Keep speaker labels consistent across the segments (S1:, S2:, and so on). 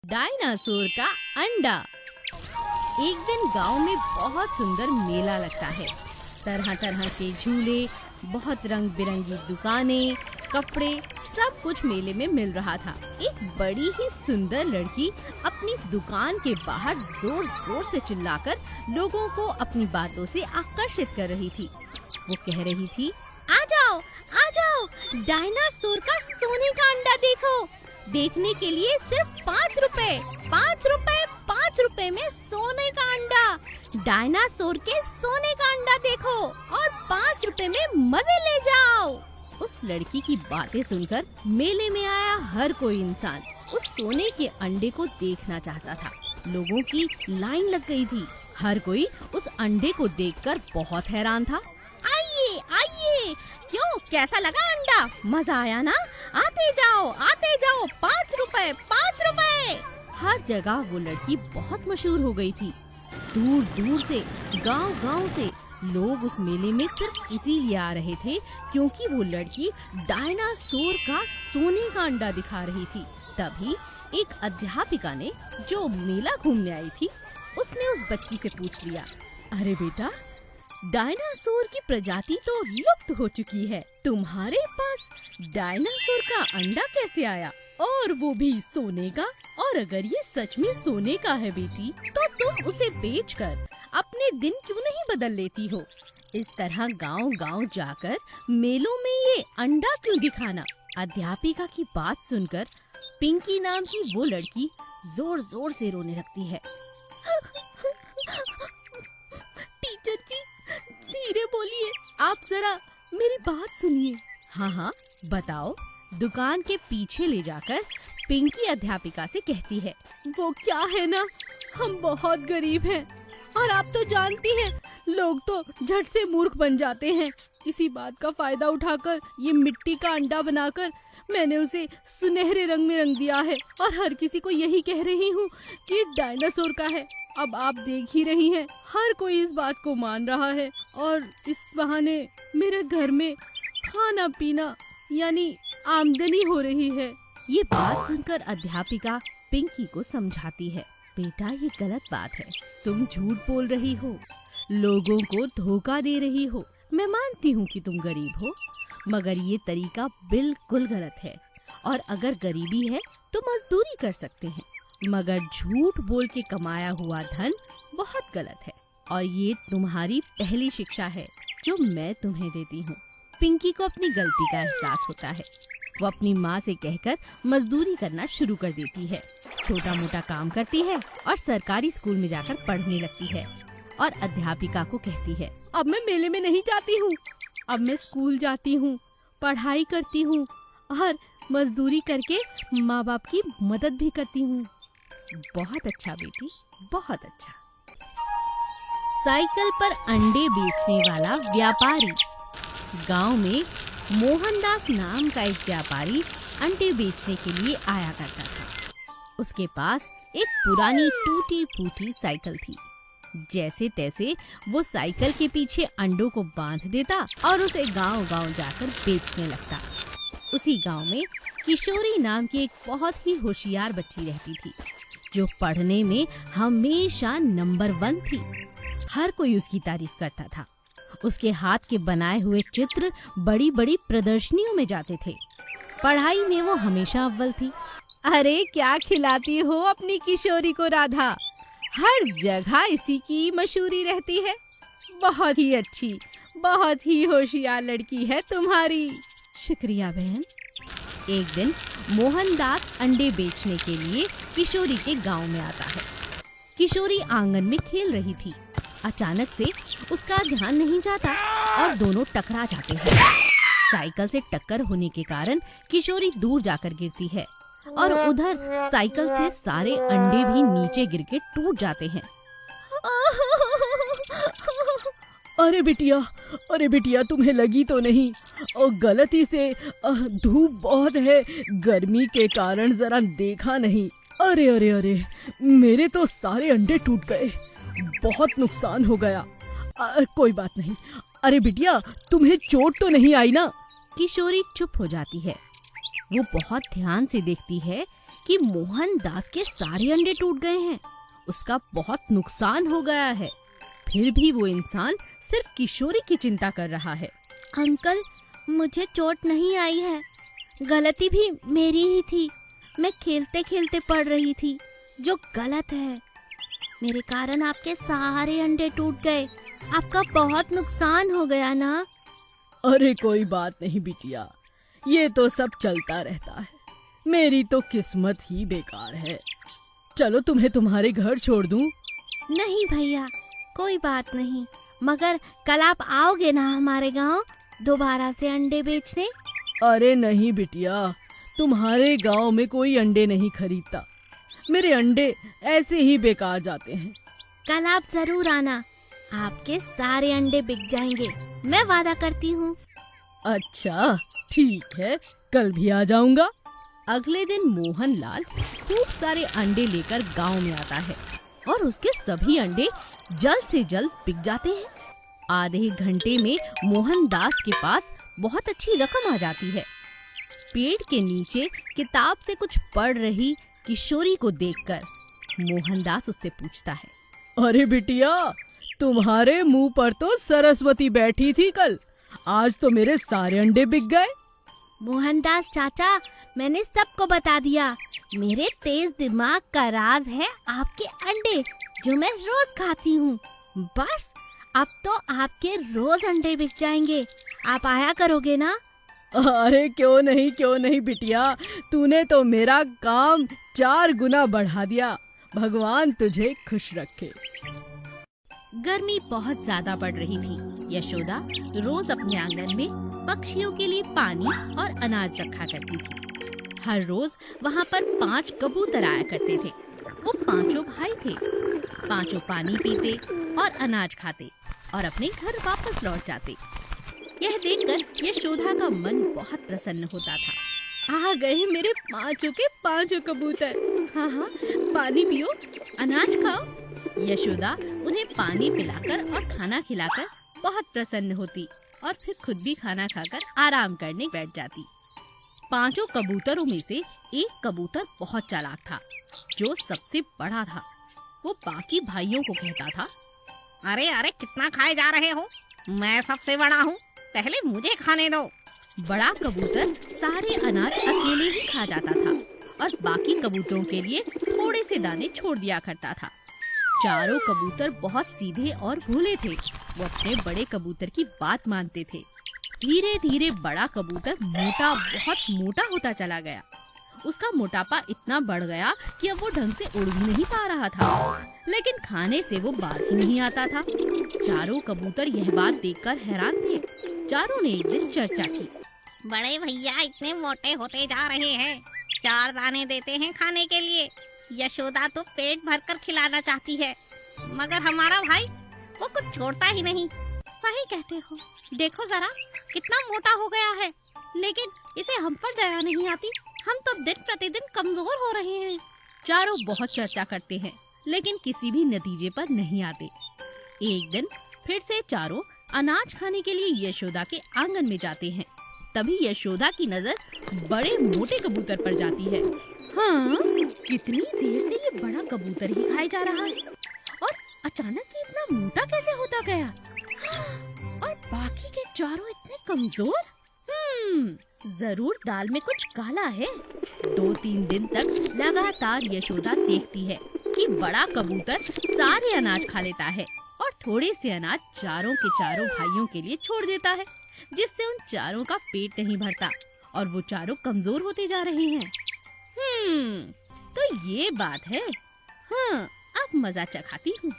S1: Dinosaur का अंडा। एक दिन गांव में बहुत सुंदर मेला लगता है। तरह तरह के झूले, बहुत रंग बिरंगी दुकानें, कपड़े, सब कुछ मेले में मिल रहा था। एक बड़ी ही सुंदर लड़की अपनी दुकान के बाहर जोर जोर से चिल्लाकर लोगों को अपनी बातों से आकर्षित कर रही थी। वो कह रही थी, आ जाओ, डायनासोर का सोने का अंडा देखो। देखने के लिए सिर्फ 5 रुपए, 5 रुपए, 5 रुपए में सोने का अंडा। डायनासोर के सोने का अंडा देखो और 5 रुपए में मजे ले जाओ। उस लड़की की बातें सुनकर मेले में आया हर कोई इंसान उस सोने के अंडे को देखना चाहता था। लोगों की लाइन लग गई थी। हर कोई उस अंडे को देखकर बहुत हैरान था। आइए, आइए, क्यों, कैसा लगा अंडा? मजा आया ना? आते जाओ, 5 रुपए, 5 रुपए। हर जगह वो लड़की बहुत मशहूर हो गई थी। दूर दूर से, गांव-गांव से लोग उस मेले में सिर्फ इसीलिए आ रहे थे क्योंकि वो लड़की डायनासोर का सोने का अंडा दिखा रही थी। तभी एक अध्यापिका ने, जो मेला घूमने आई थी, उसने उस बच्ची से पूछ लिया, अरे बेटा, डायनासोर की प्रजाति तो लुप्त हो चुकी है, तुम्हारे पास डायनासोर का अंडा कैसे आया, और वो भी सोने का? और अगर ये सच में सोने का है बेटी, तो तुम उसे बेचकर अपने दिन क्यों नहीं बदल लेती हो? इस तरह गांव-गांव जाकर मेलों में ये अंडा क्यों दिखाना? अध्यापिका की बात सुनकर पिंकी नाम की वो लड़की जोर जोर से रोने लगती है। टीचर जी, धीरे बोलिए, आप जरा मेरी बात सुनिए। हाँ, बताओ। दुकान के पीछे ले जाकर पिंकी अध्यापिका से कहती है, वो क्या है ना, हम बहुत गरीब हैं और आप तो जानती हैं, लोग तो झट से मूर्ख बन जाते हैं। इसी बात का फायदा उठाकर ये मिट्टी का अंडा बनाकर मैंने उसे सुनहरे रंग में रंग दिया है और हर किसी को यही कह रही हूँ कि डायनासोर का है। अब आप देख ही रही हैं, हर कोई इस बात को मान रहा है और इस बहाने मेरे घर में खाना पीना यानी आमदनी हो रही है। ये बात सुनकर अध्यापिका पिंकी को समझाती है, बेटा, ये गलत बात है, तुम झूठ बोल रही हो, लोगों को धोखा दे रही हो। मैं मानती हूँ कि तुम गरीब हो, मगर ये तरीका बिल्कुल गलत है और अगर गरीबी है तो मजदूरी कर सकते हैं, मगर झूठ बोल के कमाया हुआ धन बहुत गलत है और ये तुम्हारी पहली शिक्षा है जो मैं तुम्हें देती हूँ। पिंकी को अपनी गलती का एहसास होता है। वो अपनी माँ से कहकर मजदूरी करना शुरू कर देती है, छोटा मोटा काम करती है और सरकारी स्कूल में जाकर पढ़ने लगती है और अध्यापिका को कहती है, अब मैं मेले में नहीं जाती हूँ, अब मैं स्कूल जाती हूँ, पढ़ाई करती हूँ और मजदूरी करके माँ बाप की मदद भी करती हूँ। बहुत अच्छा बेटी, बहुत अच्छा। साइकिल पर अंडे बेचने वाला व्यापारी। गांव में मोहनदास नाम का एक व्यापारी अंडे बेचने के लिए आया करता था। उसके पास एक पुरानी टूटी फूटी साइकिल थी। जैसे तैसे वो साइकिल के पीछे अंडों को बांध देता और उसे गांव-गांव जाकर बेचने लगता। उसी गांव में किशोरी नाम की एक बहुत ही होशियार बच्ची रहती थी, जो पढ़ने में हमेशा नंबर 1 थी। हर कोई उसकी तारीफ करता था। उसके हाथ के बनाए हुए चित्र बड़ी बड़ी प्रदर्शनियों में जाते थे। पढ़ाई में वो हमेशा अव्वल थी। अरे क्या खिलाती हो अपनी किशोरी को राधा, हर जगह इसी की मशहूरी रहती है। बहुत ही अच्छी, बहुत ही होशियार लड़की है तुम्हारी। शुक्रिया बहन। एक दिन मोहनदास अंडे बेचने के लिए किशोरी के गांव में आता है। किशोरी आंगन में खेल रही थी। अचानक से उसका ध्यान नहीं जाता और दोनों टकरा जाते हैं। साइकिल से टक्कर होने के कारण किशोरी दूर जाकर गिरती है और उधर साइकिल से सारे अंडे भी नीचे गिर के टूट जाते हैं। अरे बिटिया, तुम्हें लगी तो नहीं? और गलती से, धूप बहुत है, गर्मी के कारण जरा देखा नहीं। अरे, मेरे तो सारे अंडे टूट गए, बहुत नुकसान हो गया। कोई बात नहीं। अरे बिटिया, तुम्हें चोट तो नहीं आई ना? किशोरी चुप हो जाती है। वो बहुत ध्यान से देखती है कि मोहनदास के सारे अंडे टूट गए हैं। उसका बहुत नुकसान हो गया है। फिर भी वो इंसान सिर्फ किशोरी की चिंता कर रहा है।
S2: अंकल, मुझे चोट नहीं आई है। गलती भी मेरी ही थी। मैं खेलते खेलते पड़ रही थी, जो गलत है। मेरे कारण आपके सारे अंडे टूट गए। आपका बहुत नुकसान हो गया ना।
S3: अरे कोई बात नहीं बिटिया, ये तो सब चलता रहता है। मेरी तो किस्मत ही बेकार है। चलो तुम्हें तुम्हारे घर छोड़ दूं?
S2: नहीं भैया, कोई बात नहीं। मगर कल आप आओगे ना हमारे गांव दोबारा से अंडे बेचने?
S3: अरे नहीं बिटिया, तुम्हारे गांव में कोई अंडे नहीं खरीदता। मेरे अंडे ऐसे ही बेकार जाते हैं।
S2: कल आप जरूर आना, आपके सारे अंडे बिक जाएंगे, मैं वादा करती हूँ।
S3: अच्छा ठीक है, कल भी आ जाऊंगा।
S1: अगले दिन मोहनलाल खूब सारे अंडे लेकर गांव में आता है और उसके सभी अंडे जल्द से जल्द बिक जाते हैं। आधे घंटे में मोहनदास के पास बहुत अच्छी रकम आ जाती है। पेड़ के नीचे किताब से कुछ पढ़ रही किशोरी को देखकर मोहनदास उससे पूछता है,
S3: अरे बिटिया, तुम्हारे मुंह पर तो सरस्वती बैठी थी कल, आज तो मेरे सारे अंडे बिक गए।
S2: मोहनदास चाचा, मैंने सबको बता दिया। मेरे तेज दिमाग का राज है आपके अंडे, जो मैं रोज खाती हूँ। बस अब तो आपके रोज अंडे बिक जाएंगे। आप आया करोगे ना?
S3: अरे क्यों नहीं बिटिया, तूने तो मेरा काम 4 गुना बढ़ा दिया। भगवान तुझे खुश रखे।
S1: गर्मी बहुत ज्यादा पड़ रही थी। यशोदा रोज अपने आंगन में पक्षियों के लिए पानी और अनाज रखा करती थी। हर रोज वहाँ पर 5 कबूतर आया करते थे। वो 5 भाई थे। 5 पानी पीते और अनाज खाते और अपने घर वापस लौट जाते। यह देखकर यशोदा का मन बहुत प्रसन्न होता था। आ गए मेरे 5 के 5 कबूतर। हाँ, पानी पियो, अनाज खाओ। यशोदा उन्हें पानी पिलाकर और खाना खिलाकर बहुत प्रसन्न होती और फिर खुद भी खाना खाकर आराम करने बैठ जाती। 5 कबूतरों में से एक कबूतर बहुत चालाक था, जो सबसे बड़ा था। वो बाकी भाइयों को कहता था,
S4: अरे अरे, कितना खाए जा रहे हो? मैं सबसे बड़ा हूँ, पहले मुझे खाने दो।
S1: बड़ा कबूतर सारे अनाज अकेले ही खा जाता था और बाकी कबूतरों के लिए थोड़े से दाने छोड़ दिया करता था। चारों कबूतर बहुत सीधे और भोले थे। वो अपने बड़े कबूतर की बात मानते थे। धीरे धीरे बड़ा कबूतर बहुत मोटा होता चला गया। उसका मोटापा इतना बढ़ गया कि अब वो ढंग से उड़ भी नहीं पा रहा था, लेकिन खाने से वो बाज ही नहीं आता था। चारों कबूतर यह बात देखकर हैरान थे। चारों ने एक दिन चर्चा की,
S4: बड़े भैया इतने मोटे होते जा रहे हैं, 4 दाने देते हैं खाने के लिए। यशोदा तो पेट भरकर खिलाना चाहती है, मगर हमारा भाई वो कुछ छोड़ता ही नहीं। सही कहते हो, देखो जरा कितना मोटा हो गया है, लेकिन इसे हम पर दया नहीं आती। हम तो दिन प्रतिदिन कमजोर हो रहे हैं।
S1: चारों बहुत चर्चा करते हैं, लेकिन किसी भी नतीजे पर नहीं आते। एक दिन फिर से चारों अनाज खाने के लिए यशोदा के आंगन में जाते हैं। तभी यशोदा की नजर बड़े मोटे कबूतर पर जाती है। हाँ, कितनी देर से ये बड़ा कबूतर ही खाए जा रहा है और अचानक ये इतना मोटा कैसे होता गया? और बाकी के चारों इतने कमजोर? जरूर दाल में कुछ काला है। 2-3 दिन तक लगातार यशोदा देखती है कि बड़ा कबूतर सारे अनाज खा लेता है और थोड़े से अनाज चारों के चारों भाइयों के लिए छोड़ देता है, जिससे उन चारों का पेट नहीं भरता और वो चारों कमजोर होते जा रहे हैं। तो ये बात है। हाँ, अब मजा चखाती हूँ।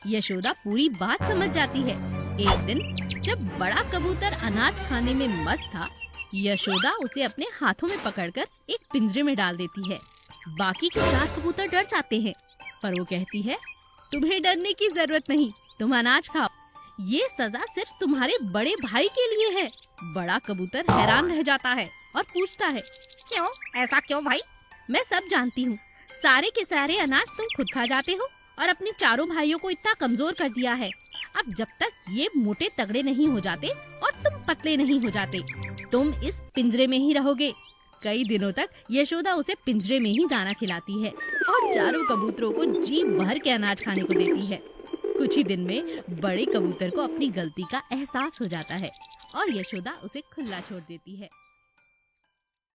S1: यशोदा पूरी बात समझ जाती है। एक दिन जब बड़ा कबूतर अनाज खाने में मस्त था, यशोदा उसे अपने हाथों में पकड़कर एक पिंजरे में डाल देती है। बाकी के 4 कबूतर डर जाते हैं, पर वो कहती है, तुम्हें डरने की जरूरत नहीं, तुम अनाज खाओ। ये सजा सिर्फ तुम्हारे बड़े भाई के लिए है। बड़ा कबूतर हैरान रह जाता है और पूछता है,
S4: क्यों? ऐसा क्यों भाई?
S1: मैं सब जानती हूँ। सारे के सारे अनाज तुम खुद खा जाते हो और अपने चारों भाइयों को इतना कमजोर कर दिया है। अब जब तक ये मोटे तगड़े नहीं हो जाते और तुम पतले नहीं हो जाते, तुम इस पिंजरे में ही रहोगे। कई दिनों तक यशोदा उसे पिंजरे में ही दाना खिलाती है और चारों कबूतरों को जी भर के अनाज खाने को देती है। कुछ ही दिन में बड़े कबूतर को अपनी गलती का एहसास हो जाता है और यशोदा उसे खुला छोड़ देती है।